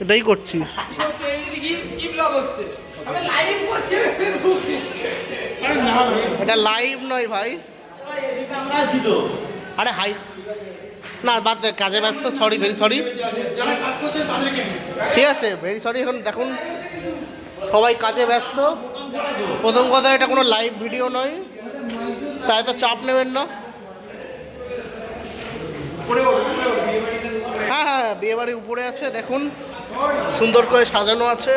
এটাই করছি। এটা লাইভ নয় ভাই, আরে হাই না বাদ দে, কাজে ব্যস্ত, সরি ভেরি সরি, ঠিক আছে ভেরি সরি। এখন দেখুন সবাই কাজে ব্যস্ত। প্রথম কথা এটা কোনো লাইভ ভিডিও নয়, তাই তো চাপ নেবেন না। হ্যাঁ হ্যাঁ বিয়ে বাড়ি উপরে আছে, দেখুন সুন্দর করে সাজানো আছে।